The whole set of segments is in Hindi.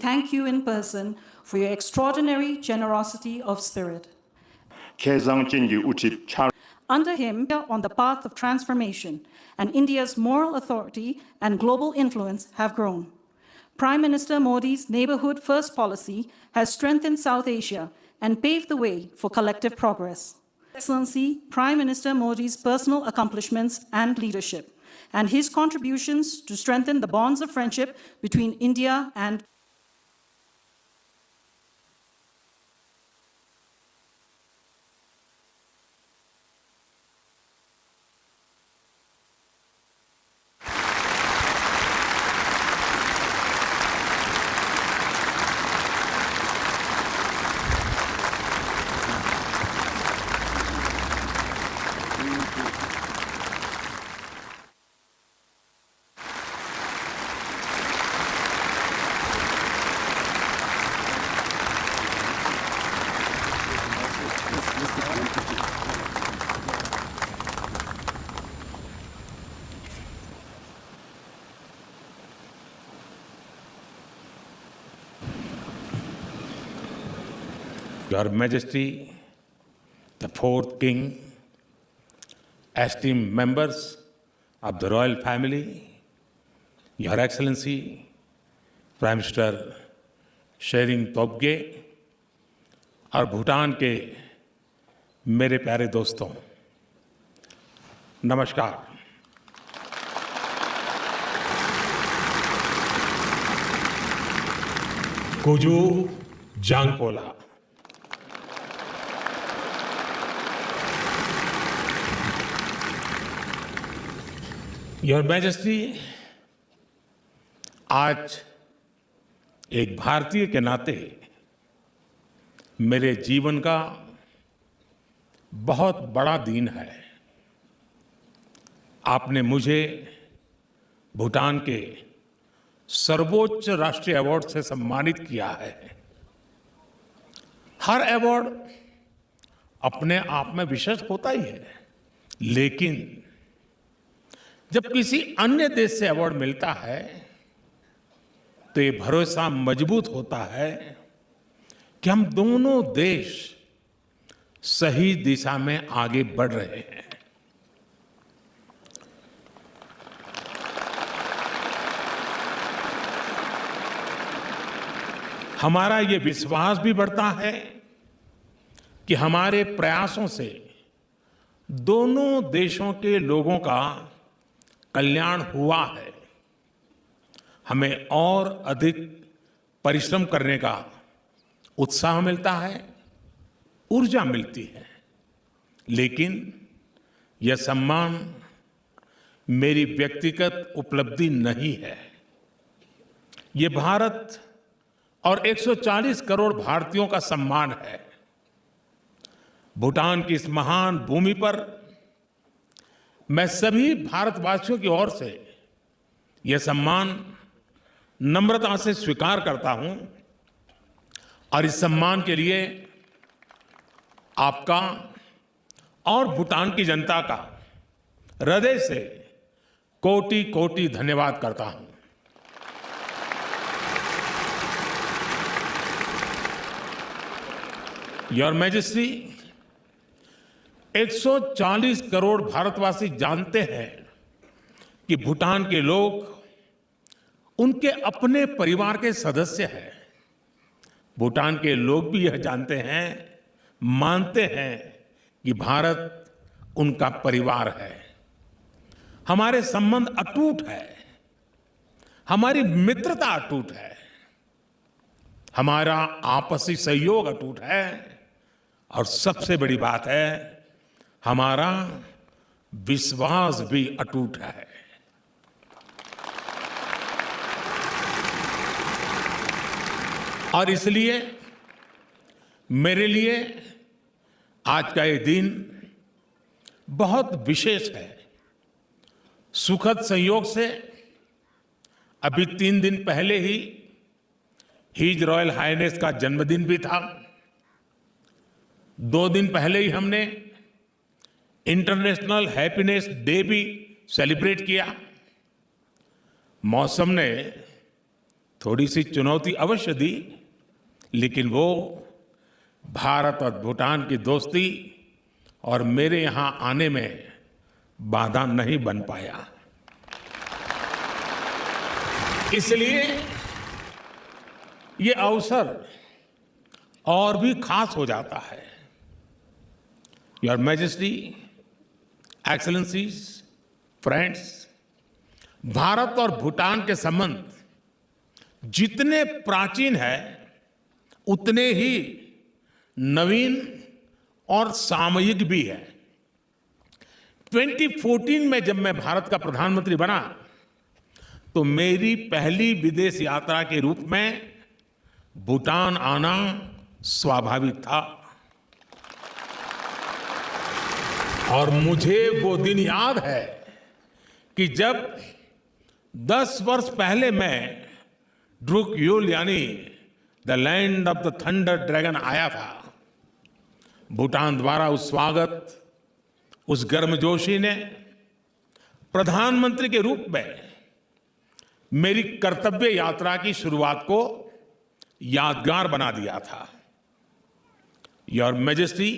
thank you in person for your extraordinary generosity of spirit. Under him, on the path of transformation, and India's moral authority and global influence have grown. Prime Minister Modi's Neighborhood First policy has strengthened South Asia and paved the way for collective progress. Excellency, Prime Minister Modi's personal accomplishments and leadership, and his contributions to strengthen the bonds of friendship between India and Your Majesty, the fourth King, esteemed members of the royal family, Your Excellency, Prime Minister Tshering Tobgay और भूटान के मेरे प्यारे दोस्तों, नमस्कार। कुजू जांगपोला। योर मैजेस्टी, आज एक भारतीय के नाते मेरे जीवन का बहुत बड़ा दिन है। आपने मुझे भूटान के सर्वोच्च राष्ट्रीय अवार्ड से सम्मानित किया है। हर अवार्ड अपने आप में विशेष होता ही है, लेकिन जब किसी अन्य देश से अवार्ड मिलता है तो ये भरोसा मजबूत होता है कि हम दोनों देश सही दिशा में आगे बढ़ रहे हैं। हमारा ये विश्वास भी बढ़ता है कि हमारे प्रयासों से दोनों देशों के लोगों का कल्याण हुआ है। हमें और अधिक परिश्रम करने का उत्साह मिलता है, ऊर्जा मिलती है। लेकिन यह सम्मान मेरी व्यक्तिगत उपलब्धि नहीं है। ये भारत और 140 करोड़ भारतीयों का सम्मान है। भूटान की इस महान भूमि पर मैं सभी भारतवासियों की ओर से यह सम्मान नम्रता से स्वीकार करता हूं और इस सम्मान के लिए आपका और भूटान की जनता का हृदय से कोटि कोटि धन्यवाद करता हूं। योर मैजेस्टी, 140 करोड़ भारतवासी जानते हैं कि भूटान के लोग उनके अपने परिवार के सदस्य हैं। भूटान के लोग भी यह जानते हैं, मानते हैं कि भारत उनका परिवार है। हमारे संबंध अटूट है, हमारी मित्रता अटूट है, हमारा आपसी सहयोग अटूट है और सबसे बड़ी बात है, हमारा विश्वास भी अटूट है। और इसलिए मेरे लिए आज का ये दिन बहुत विशेष है। सुखद संयोग से अभी 3 दिन पहले ही हिज रॉयल हाइनेस का जन्मदिन भी था। 2 दिन पहले ही हमने इंटरनेशनल हैप्पीनेस डे भी सेलिब्रेट किया। मौसम ने थोड़ी सी चुनौती अवश्य दी, लेकिन वो भारत और भूटान की दोस्ती और मेरे यहाँ आने में बाधा नहीं बन पाया। इसलिए ये अवसर और भी खास हो जाता है। Your majesty, excellencies, friends, Bharat और भूटान के संबंध जितने प्राचीन हैं उतने ही नवीन और सामयिक भी है। 2014 में जब मैं भारत का प्रधानमंत्री बना तो मेरी पहली विदेश यात्रा के रूप में भूटान आना स्वाभाविक था। और मुझे वो दिन याद है कि जब 10 वर्ष पहले मैं ड्रुक यूल यानी the land of the thunder dragon आया था, भूटान द्वारा उस स्वागत, उस गर्मजोशी ने प्रधानमंत्री के रूप में मेरी कर्तव्य यात्रा की शुरुआत को यादगार बना दिया था। योर मैजेस्टी,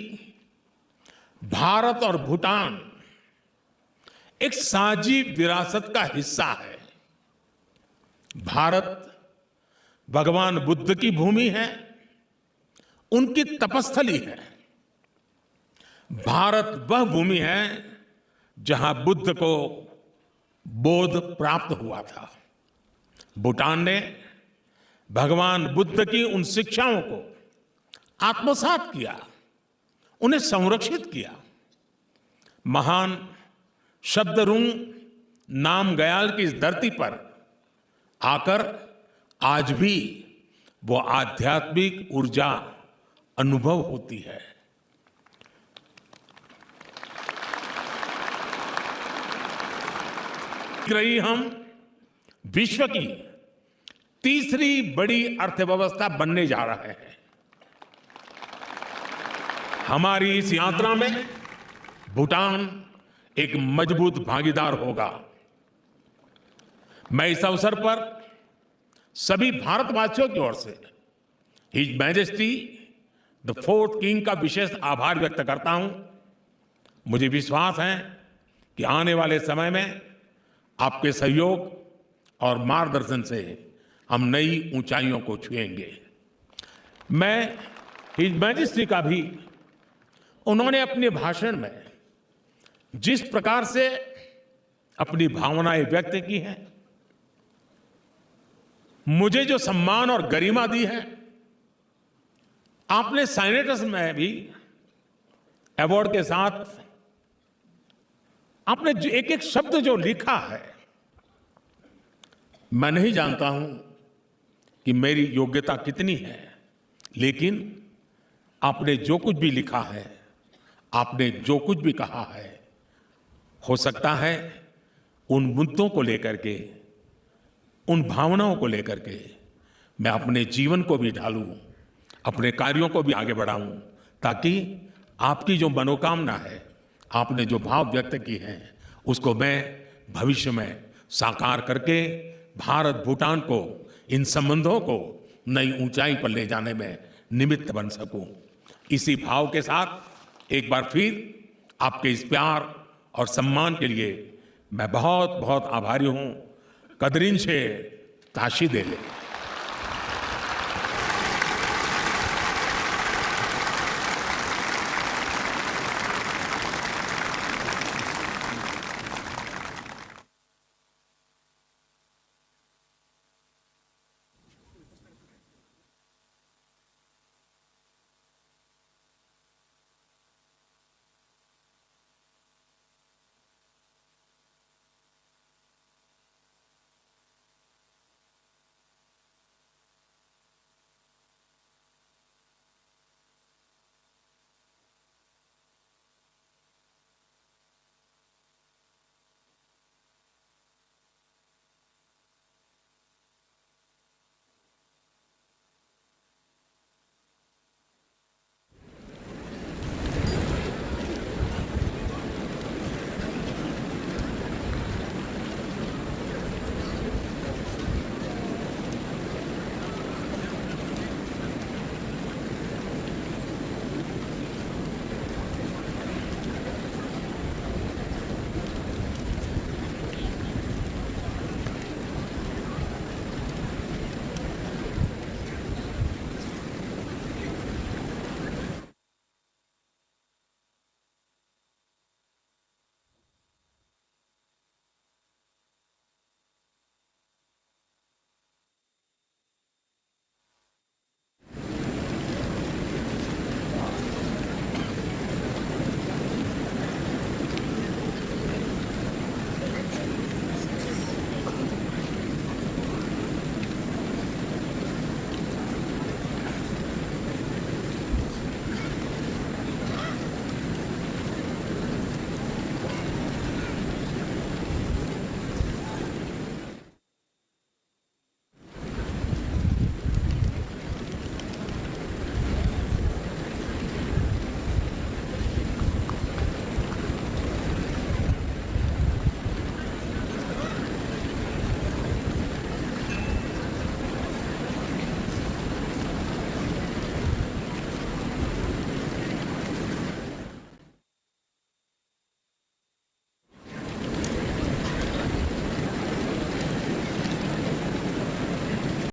भारत और भूटान एक साझी विरासत का हिस्सा है। भारत भगवान बुद्ध की भूमि है, उनकी तपस्थली है। भारत वह भूमि है जहां बुद्ध को बोध प्राप्त हुआ था। भूटान ने भगवान बुद्ध की उन शिक्षाओं को आत्मसात किया, उन्हें संरक्षित किया। महान शब्दरुंग नामग्याल की इस धरती पर आकर आज भी वो आध्यात्मिक ऊर्जा अनुभव होती है। रही हम विश्व की तीसरी बड़ी अर्थव्यवस्था बनने जा रहे हैं। हमारी इस यात्रा में भूटान एक मजबूत भागीदार होगा। मैं इस अवसर पर सभी भारतवासियों की ओर से his majesty the fourth king का विशेष आभार व्यक्त करता हूं। मुझे विश्वास है कि आने वाले समय में आपके सहयोग और मार्गदर्शन से हम नई ऊंचाइयों को छुएंगे। मैं हिज मैजेस्टी का भी उन्होंने अपने भाषण में जिस प्रकार से अपनी भावनाएं व्यक्त की हैं, मुझे जो सम्मान और गरिमा दी है, आपने साइनेटस में भी अवार्ड के साथ आपने एक एक शब्द जो लिखा है, मैं नहीं जानता हूं कि मेरी योग्यता कितनी है, लेकिन आपने जो कुछ भी लिखा है, आपने जो कुछ भी कहा है, हो सकता है उन मुद्दों को लेकर के, उन भावनाओं को लेकर के मैं अपने जीवन को भी ढालूं, अपने कार्यों को भी आगे बढ़ाऊं, ताकि आपकी जो मनोकामना है, आपने जो भाव व्यक्त की है, उसको मैं भविष्य में साकार करके भारत भूटान को, इन संबंधों को नई ऊंचाई पर ले जाने में निमित्त बन सकूं। इसी भाव के साथ एक बार फिर आपके इस प्यार और सम्मान के लिए मैं बहुत बहुत आभारी हूं। कदरीन से ताशी दे ले।